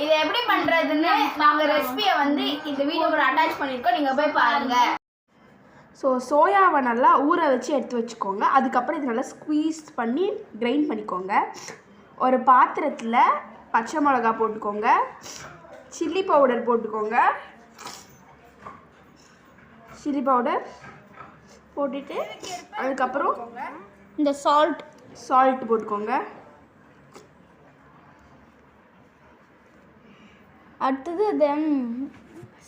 இதை எப்படி பண்றதுன்னு நாங்கள் ரெசிபியை வந்து இந்த வீடியோவோட அட்டாச் பண்ணியிருக்கோம், நீங்கள் போய் பாருங்க. ஸோ சோயாவை நல்லா ஊற வச்சு எடுத்து வச்சுக்கோங்க. அதுக்கப்புறம் இது நல்லா ஸ்குவீஸ் பண்ணி கிரைண்ட் பண்ணிக்கோங்க. ஒரு பாத்திரத்தில் பச்சை மிளகா போட்டுக்கோங்க, சில்லி பவுடர் போட்டுக்கோங்க. சில்லி பவுடர் போட்டுட்டு அதுக்கப்புறம் இந்த சால்ட் போட்டுக்கோங்க. அடுத்தது தென்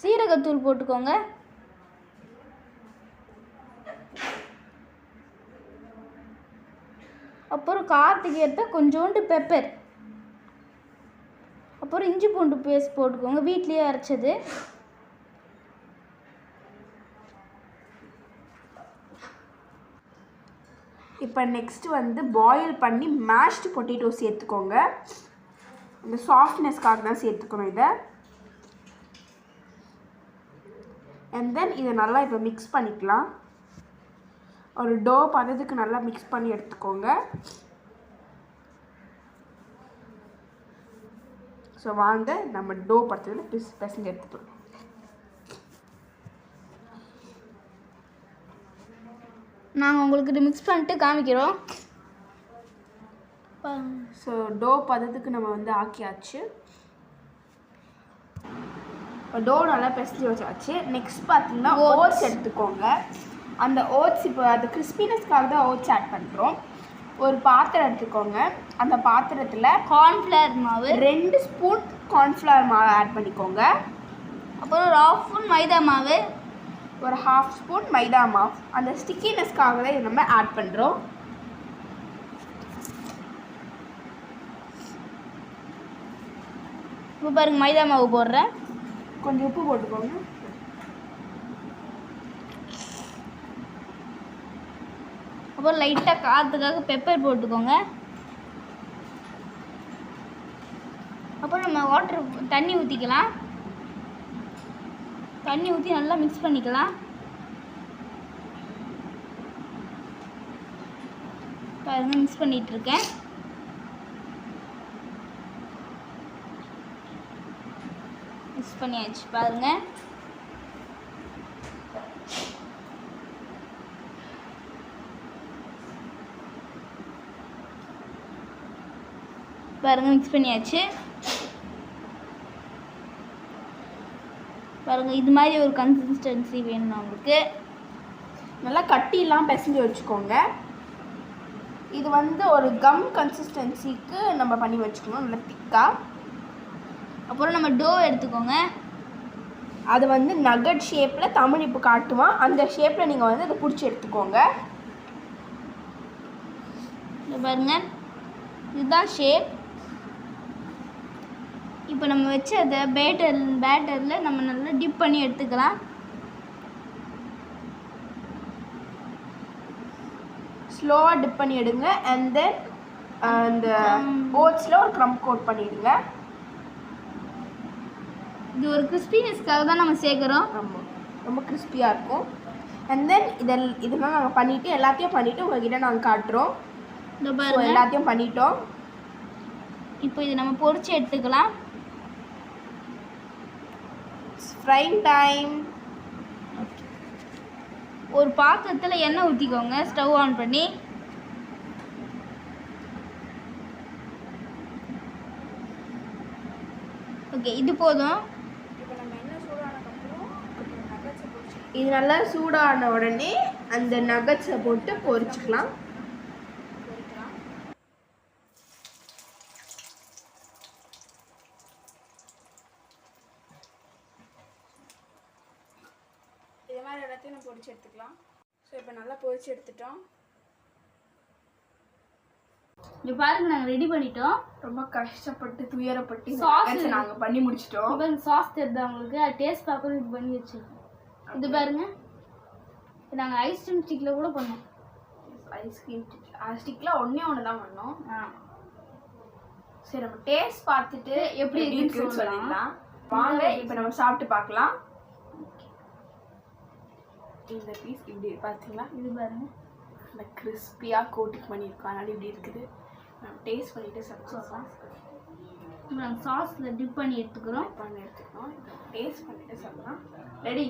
சீரகத்தூள் போட்டுக்கோங்க. அப்புறம் காரத்துக்கு ஏற்ற கொஞ்சோண்டு பெப்பர். அப்புறம் இஞ்சி பூண்டு பேஸ்ட் போட்டுக்கோங்க, வீட்லேயே அரைச்சது. இப்போ நெக்ஸ்ட்டு வந்து பாயில் பண்ணி மேஷ்டு பொட்டேட்டோ சேர்த்துக்கோங்க. இந்த சாஃப்ட்னஸ்க்காக தான் சேர்த்துக்கணும் இதை. அண்ட் தென் இதை நல்லா இப்போ மிக்ஸ் பண்ணிக்கலாம். ஒரு டோ பதத்துக்கு நல்லா மிக்ஸ் பண்ணி எடுத்துக்கோங்க. ஸோ வாங்க நம்ம டோ பதத்தில் பிசைஞ்சு எடுத்துக்கலாம். நாங்கள் உங்களுக்கு இது மிக்ஸ் பண்ணிட்டு காமிக்கிறோம். ஸோ டோ பதத்துக்கு நம்ம வந்து ஆக்கியாச்சு. டோ நல்லா பிசைஞ்சு வச்சாச்சு. நெக்ஸ்ட் பார்த்தீங்கன்னா ஓட்ஸ் எடுத்துக்கோங்க. அந்த ஓட்ஸ் இப்போ அது கிறிஸ்பினஸ்க்காக தான் ஓட்ஸ் ஆட் பண்ணுறோம். ஒரு பாத்திரம் எடுத்துக்கோங்க. அந்த பாத்திரத்தில் கார்ன்ஃப்ளவர் மாவு 2 ஸ்பூன் கார்ன்ஃப்ளவர் மாவு ஆட் பண்ணிக்கோங்க. அப்புறம் ஒரு 1/2 ஸ்பூன் மைதா மாவு, ஒரு 1/2 ஸ்பூன் மைதா மாவு. அந்த ஸ்டிக்கினஸ்க்காக தான் இது நம்ம ஆட் பண்ணுறோம். இப்போ பாருங்கள் மைதா மாவு போடுறேன். கொஞ்சம் உப்பு போட்டுக்கோங்க. அப்புறம் லைட்டாக காரத்துக்காக பெப்பர் போட்டுக்கோங்க. அப்புறம் நம்ம தண்ணி ஊற்றிக்கலாம். தண்ணி ஊற்றி நல்லா மிக்ஸ் பண்ணிக்கலாம். பாருங்கள் மிக்ஸ் பண்ணிகிட்ருக்கேன். மிக்ஸ் பண்ணியாச்சு பாருங்கள். பாருங்கள் மிக்ஸ் பண்ணியாச்சு. பாருங்கள் இது மாதிரி ஒரு கன்சிஸ்டன்சி வேணும் நம்மளுக்கு. நல்லா கட்டிலாம் பிசைஞ்சு வச்சுக்கோங்க. இது வந்து ஒரு கம் கன்சிஸ்டன்சிக்கு நம்ம பண்ணி வச்சுக்கணும், நல்லா திக்காக. அப்புறம் நம்ம டோ எடுத்துக்கோங்க. அது வந்து நகட் ஷேப்பில் தமிழ் இப்போ காட்டுவான், அந்த ஷேப்பில் நீங்கள் வந்து அதை பிடிச்சி எடுத்துக்கோங்க. பாருங்கள் இதுதான் ஷேப். இப்போ நம்ம வச்சு அதை பேட்டரில் நம்ம நல்லா டிப் பண்ணி எடுத்துக்கலாம். ஸ்லோவாக டிப் பண்ணி எடுங்க. அண்ட் தென் அந்த ஓட்ஸில் ஒரு க்ரம் கோட் பண்ணிவிடுங்க. இது ஒரு கிறிஸ்பினஸ்க்காக தான் நம்ம சேர்க்குறோம். ஆமாம், ரொம்ப கிறிஸ்பியாக இருக்கும். அண்ட் தென் இதெல்லாம் நாங்கள் பண்ணிவிட்டு எல்லாத்தையும் பண்ணிவிட்டு உங்கள்கிட்ட நாங்கள் காட்டுறோம். எல்லாத்தையும் பண்ணிட்டோம். இப்போ இதை நம்ம பொரிச்சு எடுத்துக்கலாம். Frying time. ஒரு பாத்திரத்தில் எண்ணெய் ஊற்றிக்கோங்க, ஸ்டவ் ஆன் பண்ணி. ஓகே இது போதும். இது நல்லா சூடான உடனே அந்த நகட்ஸை போட்டு பொரிச்சுக்கலாம். இது மாதிரி எல்லாத்தையும் நம்ம பொரிச்சு எடுத்துக்கலாம். ஸோ இப்போ நல்லா பொரிச்சு எடுத்துட்டோம். இங்கே பாருங்க நாங்கள் ரெடி பண்ணிட்டோம். ரொம்ப கஷ்டப்பட்டு துயரப்பட்டு சாஸ் நாங்கள் பண்ணி முடிச்சிட்டோம். இப்போ சாஸ் தெரியுது அவங்களுக்கு, டேஸ்ட் பார்க்கணும். இது பண்ணி வச்சுருக்கோம். இது பாருங்க நாங்கள் ஐஸ்கிரீம் ஸ்டிக்கில் கூட பண்ணோம். ஐஸ்கிரீம் ஸ்டிக்கில் ஒன்று தான் பண்ணோம். சரி நம்ம டேஸ்ட் பார்த்துட்டு எப்படி இருக்குன்னு சொல்லிடலாம். வாங்க இப்போ நம்ம சாப்பிட்டு பார்க்கலாம். இந்த பீஸ் இப்படி பார்த்தீங்களா? இது பாருங்க இந்த கிறிஸ்பியாக கோட்டிங் பண்ணியிருக்கோம். அதனால இப்படி இருக்குது. நம்ம டேஸ்ட் பண்ணிவிட்டு சாப்பிடலாம். நாங்கள் சாஸில் டிப் பண்ணி எடுத்துக்கிறோம். எடுத்துக்கிறோம். டேஸ்ட் பண்ணிட்டு சொல்லலாம். ரெடி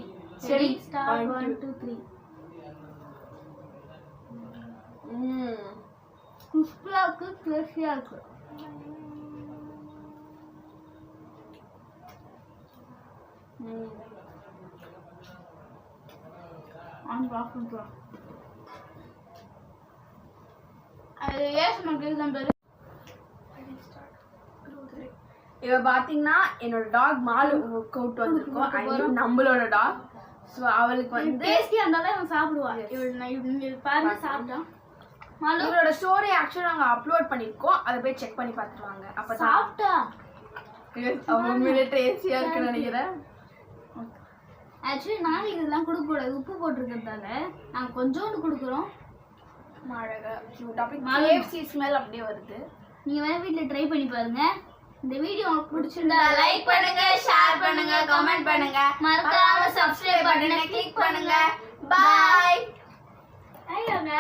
சரி ஸ்டார்ட் 1 2 3. கிறிஸ்பியாக இருக்குது, டேஸ்டியாக இருக்குது. அது ஏஸ் மக்கள் தான் பேர். இப்போ பார்த்தீங்கன்னா என்னோட டாக் மாலு கூட்டு வந்திருக்கோம். ஐ மீன் நம்மளோட டாக். ஸோ அவளுக்கு வந்து டேஸ்டியாக இருந்தால் தான் இவன் சாப்பிடுவான். இவள் பாருங்க சாப்பிட்டான். மாலு இவரோட ஸ்டோரி ஆக்சுவலாக நாங்கள் அப்லோட் பண்ணியிருக்கோம். அதை போய் செக் பண்ணி பார்த்துருவாங்க. அப்போ சாப்பிட்டா அவங்க டேஸ்டியாக இருக்குன்னு நினைக்கிறேன். ஆக்சுவலி நாங்கள் இதெல்லாம் கொடுக்கக்கூடாது, உப்பு போட்டிருக்கிறதால நாங்கள் கொஞ்சோண்டு கொடுக்குறோம். அழகா KFC ஸ்மெல் அப்படியே வருது. நீங்கள் வேணால் வீட்டில் ட்ரை பண்ணி பாருங்க. இந்த வீடியோ உங்களுக்கு பிடிச்சிருந்தா லைக் பண்ணுங்க, ஷேர் பண்ணுங்க, கமெண்ட் பண்ணுங்க, மறக்காம சப்ஸ்கிரைப் பட்டனை கிளிக் பண்ணுங்க. பாய். ஐயோங்க